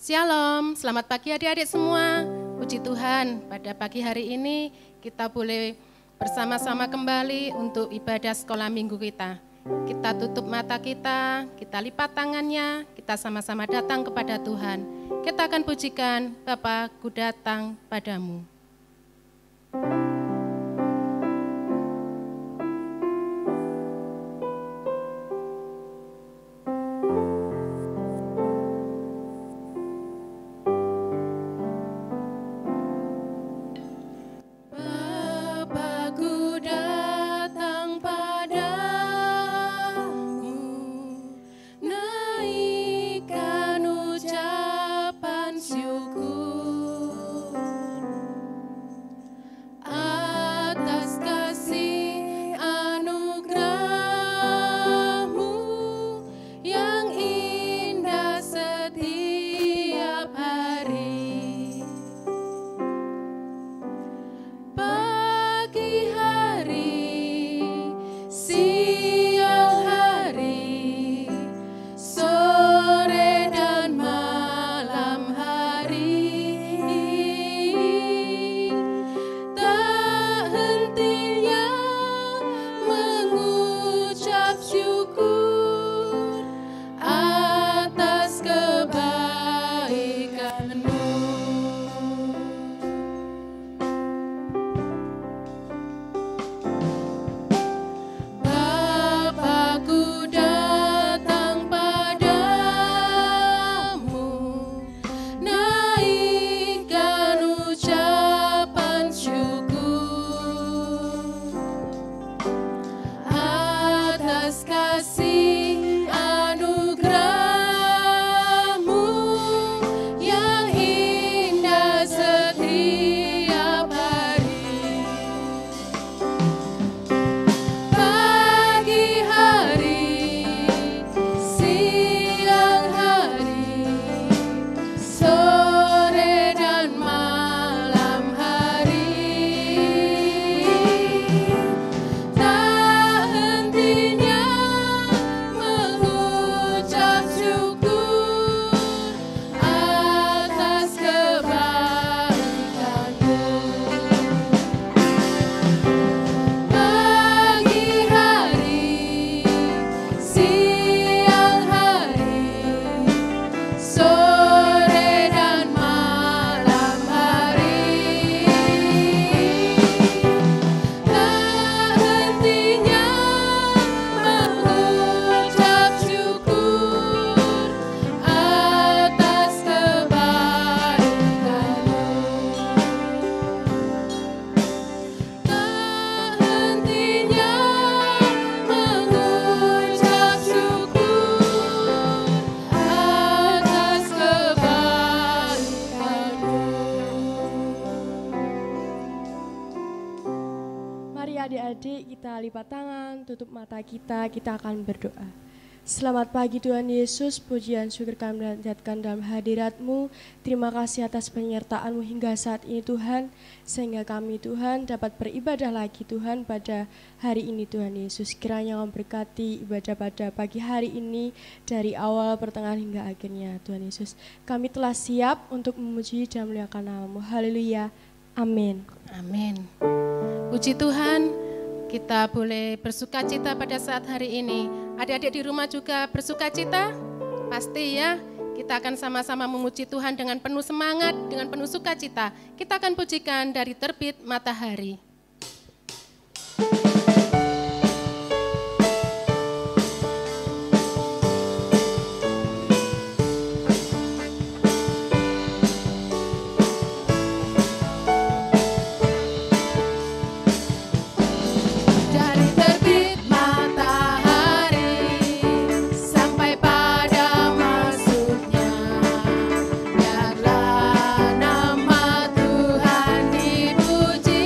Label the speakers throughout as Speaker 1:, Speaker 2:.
Speaker 1: Shalom, selamat pagi adik-adik semua. Puji Tuhan, pada pagi hari ini kita boleh bersama-sama kembali untuk ibadah sekolah minggu kita. Kita tutup mata kita lipat tangannya, kita sama-sama datang kepada Tuhan. Kita akan pujikan, Bapa, ku datang padamu.
Speaker 2: Adik-adik, kita lipat tangan, tutup mata kita akan berdoa. Selamat pagi Tuhan Yesus, pujian syukur kami panjatkan dalam hadirat-Mu. Terima kasih atas penyertaan-Mu hingga saat ini Tuhan, sehingga kami Tuhan dapat beribadah lagi Tuhan pada hari ini Tuhan Yesus. Kiranya memberkati ibadah pada pagi hari ini dari awal, pertengahan hingga akhirnya Tuhan Yesus. Kami telah siap untuk memuji dan memuliakan nama-Mu. Haleluya. Amin.
Speaker 1: Amin. Puji Tuhan, kita boleh bersukacita pada saat hari ini. Adik-adik di rumah juga bersukacita? Pasti ya, kita akan sama-sama memuji Tuhan dengan penuh semangat, dengan penuh sukacita. Kita akan pujikan dari terbit matahari.
Speaker 3: Biarlah nama Tuhan dipuji.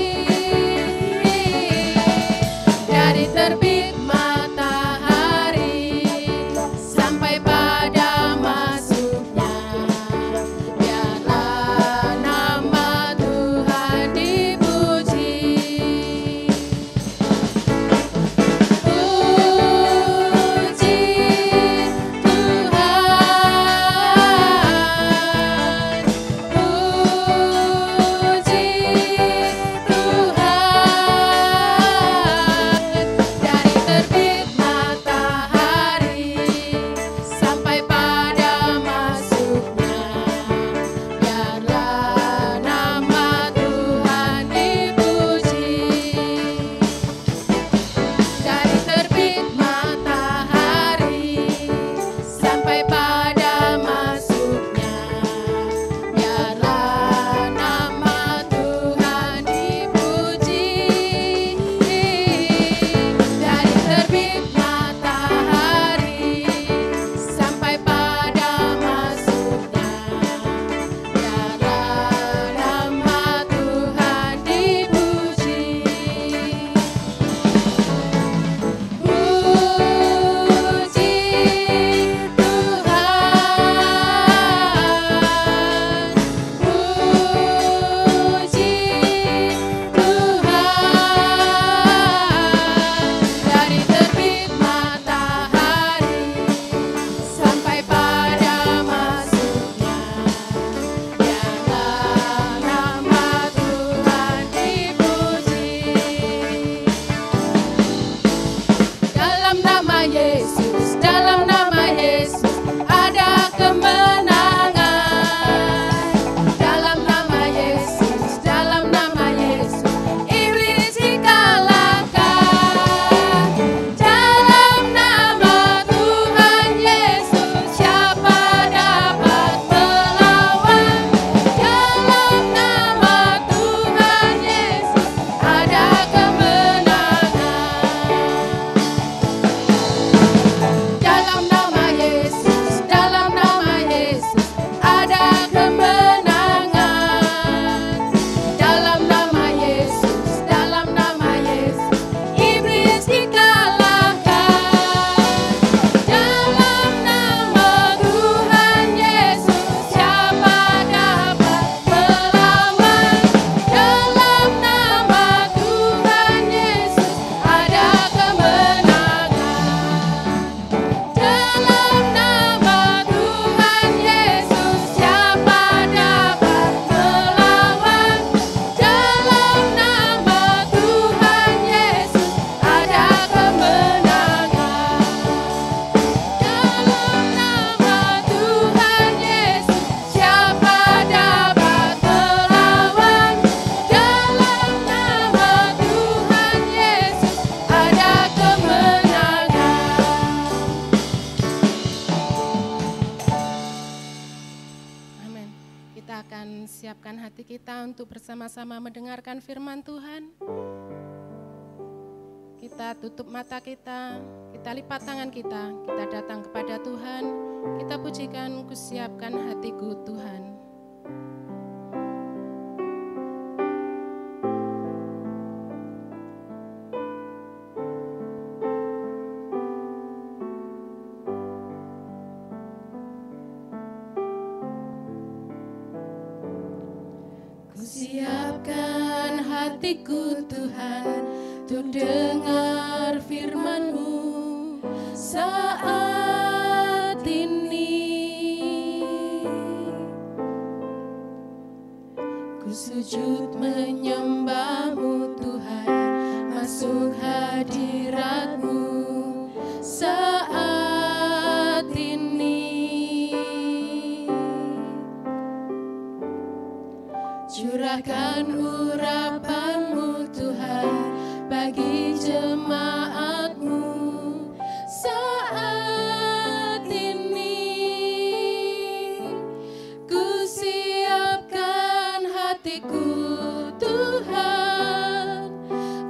Speaker 1: Kita akan siapkan hati kita untuk bersama-sama mendengarkan firman Tuhan. Kita tutup mata kita lipat tangan kita datang kepada Tuhan, kita pujikan, kusiapkan hatiku Tuhan. Siapkan hatiku Tuhan untuk dengar firman-Mu saat ini. Ku sujud menyembah-Mu Tuhan, masuk hadirat-Mu saat ini. Curahkan urapan-Mu Tuhan bagi jemaat-Mu saat ini. Ku siapkan hatiku Tuhan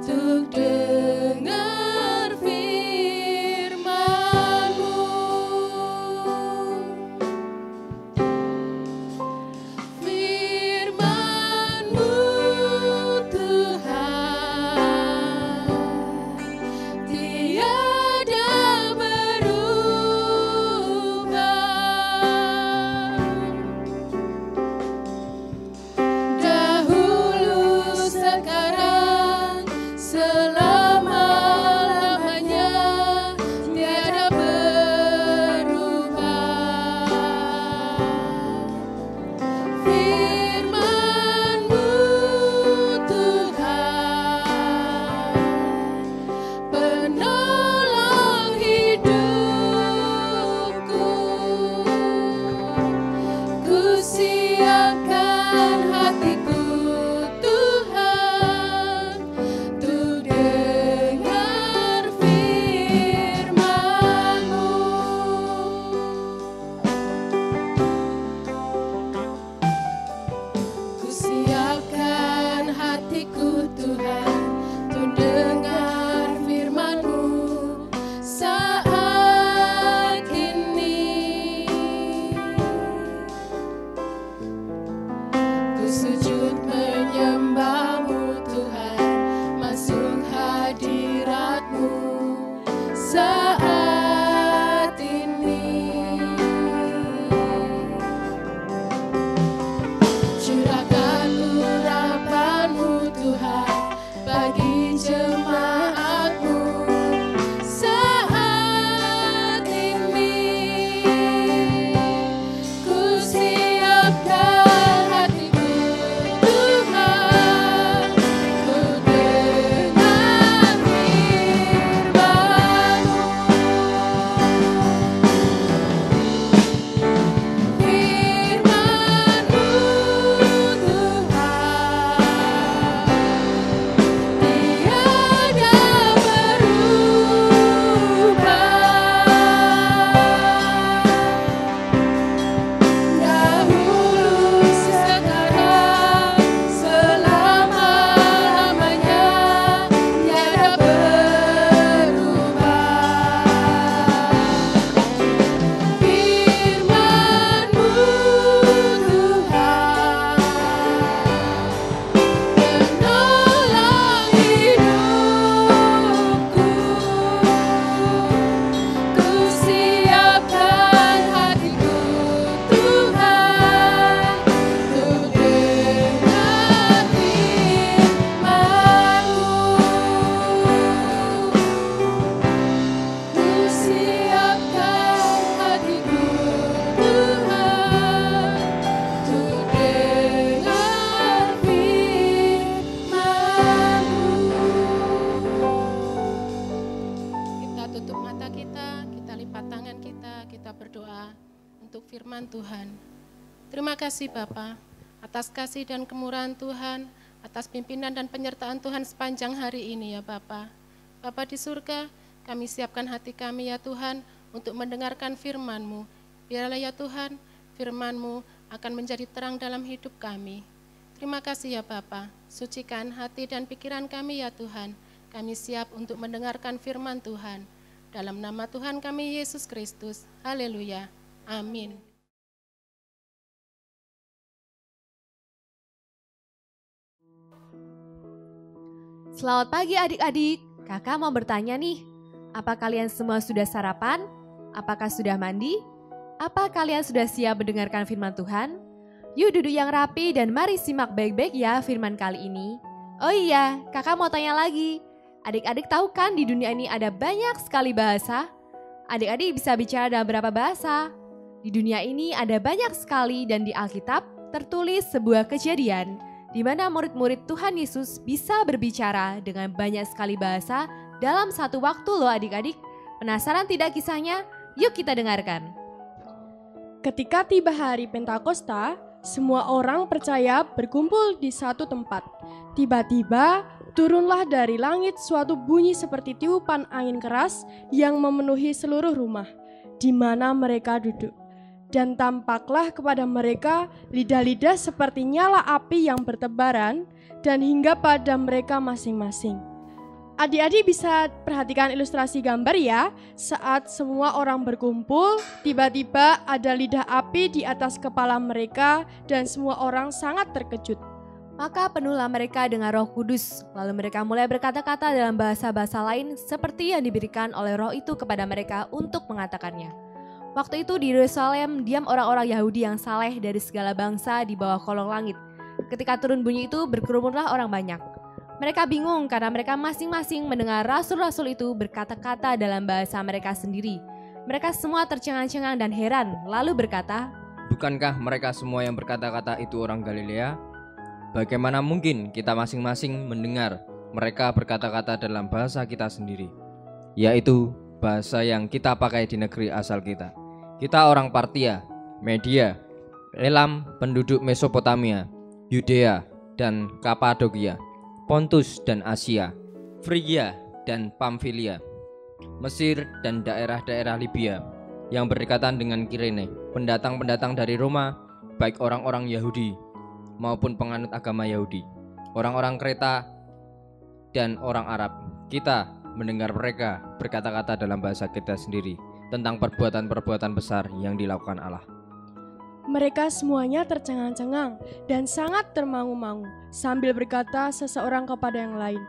Speaker 1: untuk dengar firman-Mu. firman Tuhan. Terima kasih Bapa atas kasih dan kemurahan Tuhan, atas pimpinan dan penyertaan Tuhan sepanjang hari ini ya Bapa. Bapa di surga, kami siapkan hati kami ya Tuhan untuk mendengarkan firman-Mu. Biarlah ya Tuhan, firman-Mu akan menjadi terang dalam hidup kami. Terima kasih ya Bapa, sucikan hati dan pikiran kami ya Tuhan. Kami siap untuk mendengarkan firman Tuhan. Dalam nama Tuhan kami Yesus Kristus. Haleluya. Amin.
Speaker 3: Selamat pagi adik-adik. Kakak mau bertanya nih, apa kalian semua sudah sarapan? Apakah sudah mandi? Apa kalian sudah siap mendengarkan firman Tuhan? Yuk duduk yang rapi dan mari simak baik-baik ya firman kali ini. Oh iya, kakak mau tanya lagi. Adik-adik tahu kan di dunia ini ada banyak sekali bahasa? Adik-adik bisa bicara dalam berapa bahasa? Di dunia ini ada banyak sekali dan di Alkitab tertulis sebuah kejadian di mana murid-murid Tuhan Yesus bisa berbicara dengan banyak sekali bahasa dalam satu waktu loh adik-adik. Penasaran tidak kisahnya? Yuk kita dengarkan.
Speaker 2: Ketika tiba hari Pentakosta, semua orang percaya berkumpul di satu tempat. Tiba-tiba turunlah dari langit suatu bunyi seperti tiupan angin keras yang memenuhi seluruh rumah di mana mereka duduk. Dan tampaklah kepada mereka lidah-lidah seperti nyala api yang bertebaran dan hingga pada mereka masing-masing. Adik-adik bisa perhatikan ilustrasi gambar ya. Saat semua orang berkumpul, tiba-tiba ada lidah api di atas kepala mereka dan semua orang sangat terkejut.
Speaker 3: Maka penuhlah mereka dengan Roh Kudus, lalu mereka mulai berkata-kata dalam bahasa-bahasa lain seperti yang diberikan oleh Roh itu kepada mereka untuk mengatakannya. Waktu itu di Yerusalem diam orang-orang Yahudi yang saleh dari segala bangsa di bawah kolong langit. Ketika turun bunyi itu berkerumunlah orang banyak. Mereka bingung karena mereka masing-masing mendengar rasul-rasul itu berkata-kata dalam bahasa mereka sendiri. Mereka semua tercengang-cengang dan heran lalu berkata,
Speaker 4: "Bukankah mereka semua yang berkata-kata itu orang Galilea? Bagaimana mungkin kita masing-masing mendengar mereka berkata-kata dalam bahasa kita sendiri, yaitu bahasa yang kita pakai di negeri asal kita. Kita orang Partia, Media, Elam, penduduk Mesopotamia, Yudea dan Kapadokia, Pontus dan Asia, Frigia dan Pamfilia, Mesir dan daerah-daerah Libya yang berdekatan dengan Kirene, pendatang-pendatang dari Roma, baik orang-orang Yahudi maupun penganut agama Yahudi, orang-orang Kreta dan orang Arab. Kita mendengar mereka berkata-kata dalam bahasa kita sendiri tentang perbuatan-perbuatan besar yang dilakukan Allah."
Speaker 2: Mereka semuanya tercengang-cengang dan sangat termangu-mangu sambil berkata seseorang kepada yang lain,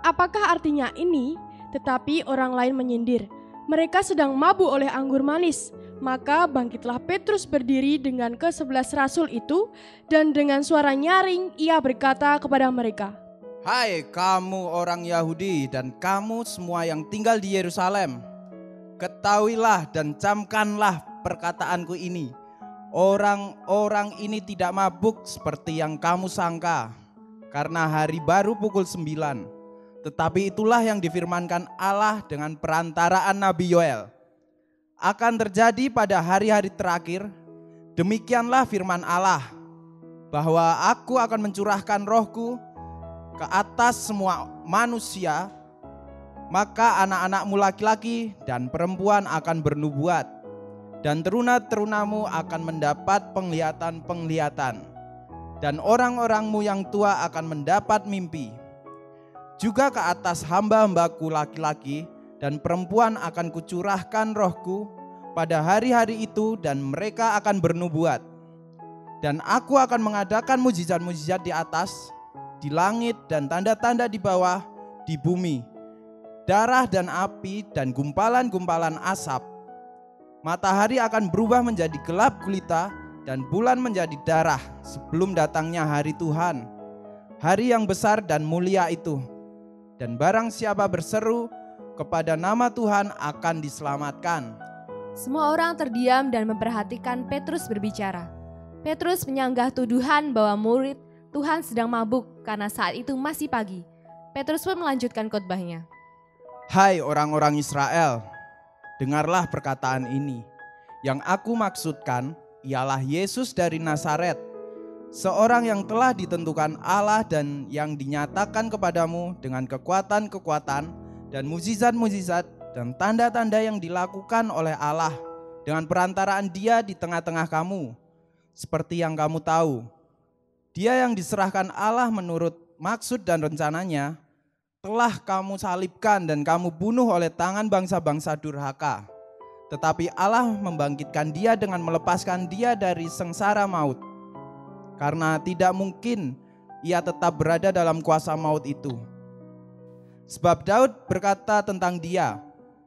Speaker 2: "Apakah artinya ini?" Tetapi orang lain menyindir, "Mereka sedang mabuk oleh anggur manis." Maka bangkitlah Petrus berdiri dengan ke-11 rasul itu dan dengan suara nyaring ia berkata kepada mereka,
Speaker 5: "Hai kamu orang Yahudi dan kamu semua yang tinggal di Yerusalem, ketahuilah dan camkanlah perkataanku ini. Orang-orang ini tidak mabuk seperti yang kamu sangka, karena hari baru pukul 9. Tetapi itulah yang difirmankan Allah dengan perantaraan Nabi Yoel. Akan terjadi pada hari-hari terakhir, demikianlah firman Allah, bahwa aku akan mencurahkan rohku ke atas semua manusia, maka anak-anakmu laki-laki dan perempuan akan bernubuat, dan teruna-terunamu akan mendapat penglihatan-penglihatan, dan orang-orangmu yang tua akan mendapat mimpi. Juga ke atas hamba-hambaku laki-laki dan perempuan akan kucurahkan rohku pada hari-hari itu, dan mereka akan bernubuat. Dan aku akan mengadakan mujizat-mujizat di atas, di langit, dan tanda-tanda di bawah, di bumi, darah dan api dan gumpalan-gumpalan asap. Matahari akan berubah menjadi gelap gulita dan bulan menjadi darah sebelum datangnya hari Tuhan, hari yang besar dan mulia itu. Dan barang siapa berseru kepada nama Tuhan akan diselamatkan."
Speaker 3: Semua orang terdiam dan memperhatikan Petrus berbicara. Petrus menyanggah tuduhan bahwa murid Tuhan sedang mabuk karena saat itu masih pagi. Petrus pun melanjutkan khotbahnya.
Speaker 5: "Hai orang-orang Israel, dengarlah perkataan ini. Yang aku maksudkan ialah Yesus dari Nazaret, seorang yang telah ditentukan Allah dan yang dinyatakan kepadamu dengan kekuatan-kekuatan dan mujizat-mujizat dan tanda-tanda yang dilakukan oleh Allah dengan perantaraan Dia di tengah-tengah kamu. seperti yang kamu tahu. Dia yang diserahkan Allah menurut maksud dan rencananya, telah kamu salibkan dan kamu bunuh oleh tangan bangsa-bangsa durhaka. Tetapi Allah membangkitkan dia dengan melepaskan dia dari sengsara maut. Karena tidak mungkin ia tetap berada dalam kuasa maut itu. Sebab Daud berkata tentang dia,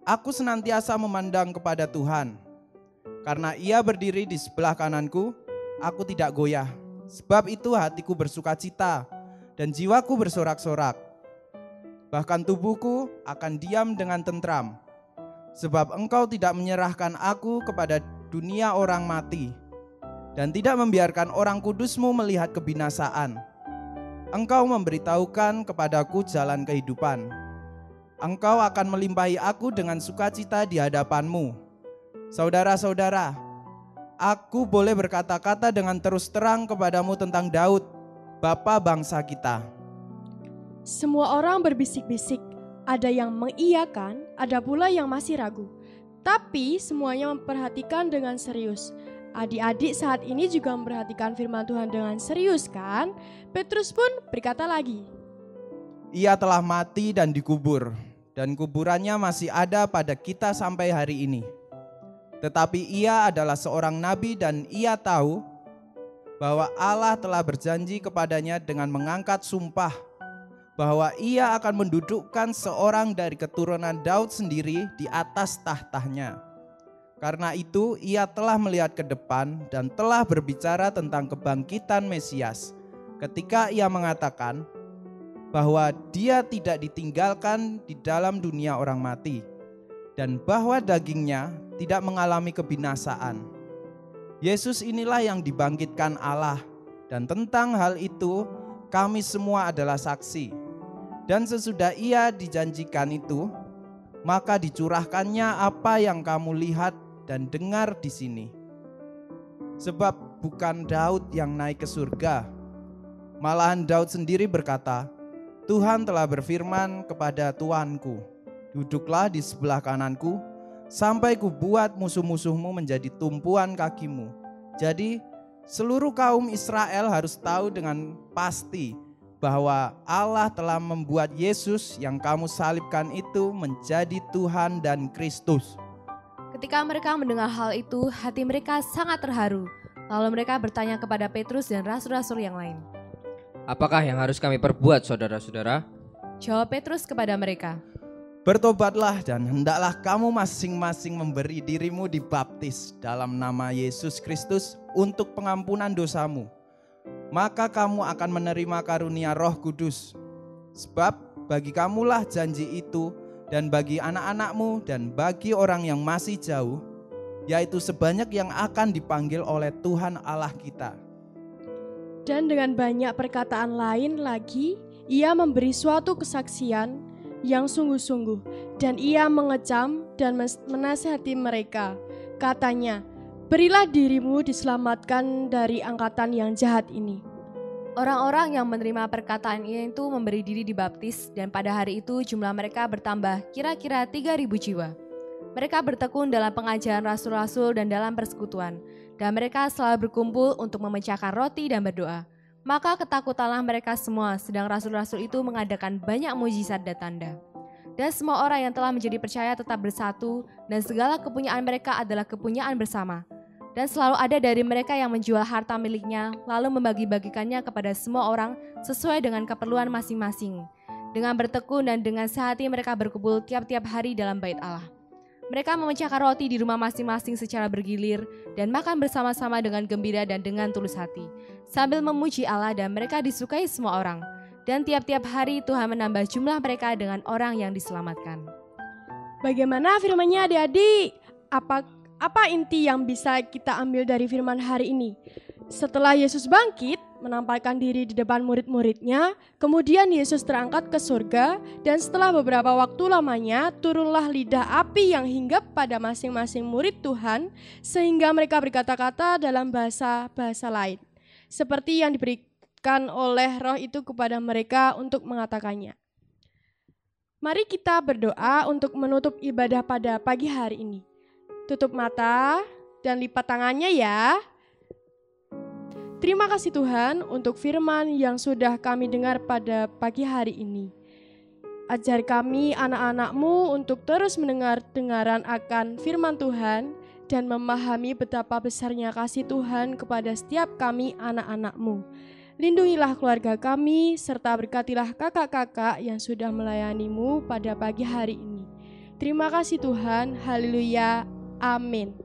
Speaker 5: "Aku senantiasa memandang kepada Tuhan. Karena ia berdiri di sebelah kananku, aku tidak goyah. Sebab itu hatiku bersukacita dan jiwaku bersorak-sorak. Bahkan tubuhku akan diam dengan tentram. Sebab engkau tidak menyerahkan aku kepada dunia orang mati dan tidak membiarkan orang kudusmu melihat kebinasaan. Engkau memberitahukan kepadaku jalan kehidupan. Engkau akan melimpahi aku dengan sukacita di hadapanmu. Saudara-saudara, aku boleh berkata-kata dengan terus terang kepadamu tentang Daud, bapa bangsa kita."
Speaker 2: Semua orang berbisik-bisik, ada yang mengiyakan, ada pula yang masih ragu. Tapi semuanya memperhatikan dengan serius. Adik-adik saat ini juga memperhatikan firman Tuhan dengan serius kan? Petrus pun berkata lagi,
Speaker 5: "Ia telah mati dan dikubur, dan kuburannya masih ada pada kita sampai hari ini. Tetapi ia adalah seorang nabi dan ia tahu bahwa Allah telah berjanji kepadanya dengan mengangkat sumpah bahwa ia akan mendudukkan seorang dari keturunan Daud sendiri di atas tahtanya. Karena itu ia telah melihat ke depan dan telah berbicara tentang kebangkitan Mesias ketika ia mengatakan bahwa dia tidak ditinggalkan di dalam dunia orang mati dan bahwa dagingnya tidak mengalami kebinasaan. Yesus inilah yang dibangkitkan Allah, dan tentang hal itu kami semua adalah saksi. Dan sesudah ia dijanjikan itu, maka dicurahkannya apa yang kamu lihat dan dengar di sini. Sebab bukan Daud yang naik ke surga, malahan Daud sendiri berkata, Tuhan telah berfirman kepada Tuanku, duduklah di sebelah kananku, sampai kubuat musuh-musuhmu menjadi tumpuan kakimu. Jadi seluruh kaum Israel harus tahu dengan pasti bahwa Allah telah membuat Yesus yang kamu salibkan itu menjadi Tuhan dan Kristus.
Speaker 3: Ketika mereka mendengar hal itu, hati mereka sangat terharu. Lalu mereka bertanya kepada Petrus dan rasul-rasul yang lain.
Speaker 4: Apakah yang harus kami perbuat, saudara-saudara?
Speaker 3: Jawab Petrus kepada mereka.
Speaker 5: Bertobatlah dan hendaklah kamu masing-masing memberi dirimu dibaptis dalam nama Yesus Kristus untuk pengampunan dosamu. Maka kamu akan menerima karunia Roh Kudus. Sebab bagi kamulah janji itu, dan bagi anak-anakmu dan bagi orang yang masih jauh, yaitu sebanyak yang akan dipanggil oleh Tuhan Allah kita.
Speaker 2: Dan dengan banyak perkataan lain lagi, ia memberi suatu kesaksian yang sungguh-sungguh, dan ia mengecam dan menasihati mereka. Katanya, berilah dirimu diselamatkan dari angkatan yang jahat ini.
Speaker 3: Orang-orang yang menerima perkataan ini itu memberi diri dibaptis, dan pada hari itu jumlah mereka bertambah kira-kira 3.000 jiwa. Mereka bertekun dalam pengajaran rasul-rasul dan dalam persekutuan, dan mereka selalu berkumpul untuk memecahkan roti dan berdoa. Maka ketakutanlah mereka semua, sedang rasul-rasul itu mengadakan banyak mujizat dan tanda. Dan semua orang yang telah menjadi percaya tetap bersatu, dan segala kepunyaan mereka adalah kepunyaan bersama. Dan selalu ada dari mereka yang menjual harta miliknya, lalu membagi-bagikannya kepada semua orang sesuai dengan keperluan masing-masing. Dengan bertekun dan dengan sehati mereka berkumpul tiap-tiap hari dalam bait Allah. Mereka memecahkan roti di rumah masing-masing secara bergilir dan makan bersama-sama dengan gembira dan dengan tulus hati, sambil memuji Allah, dan mereka disukai semua orang. Dan tiap-tiap hari Tuhan menambah jumlah mereka dengan orang yang diselamatkan.
Speaker 2: Bagaimana firman-Nya adik-adik? Apa inti yang bisa kita ambil dari firman hari ini? Setelah Yesus bangkit, menampakkan diri di depan murid-muridnya, kemudian Yesus terangkat ke surga, dan setelah beberapa waktu lamanya, turunlah lidah api yang hinggap pada masing-masing murid Tuhan, sehingga mereka berkata-kata dalam bahasa-bahasa lain, seperti yang diberikan oleh Roh itu kepada mereka untuk mengatakannya. Mari kita berdoa untuk menutup ibadah pada pagi hari ini. Tutup mata dan lipat tangannya ya. Terima kasih Tuhan untuk firman yang sudah kami dengar pada pagi hari ini. Ajar kami anak-anak-Mu untuk terus mendengar-dengaran akan firman Tuhan dan memahami betapa besarnya kasih Tuhan kepada setiap kami anak-anak-Mu. Lindungilah keluarga kami serta berkatilah kakak-kakak yang sudah melayani-Mu pada pagi hari ini. Terima kasih Tuhan, haleluya, amin.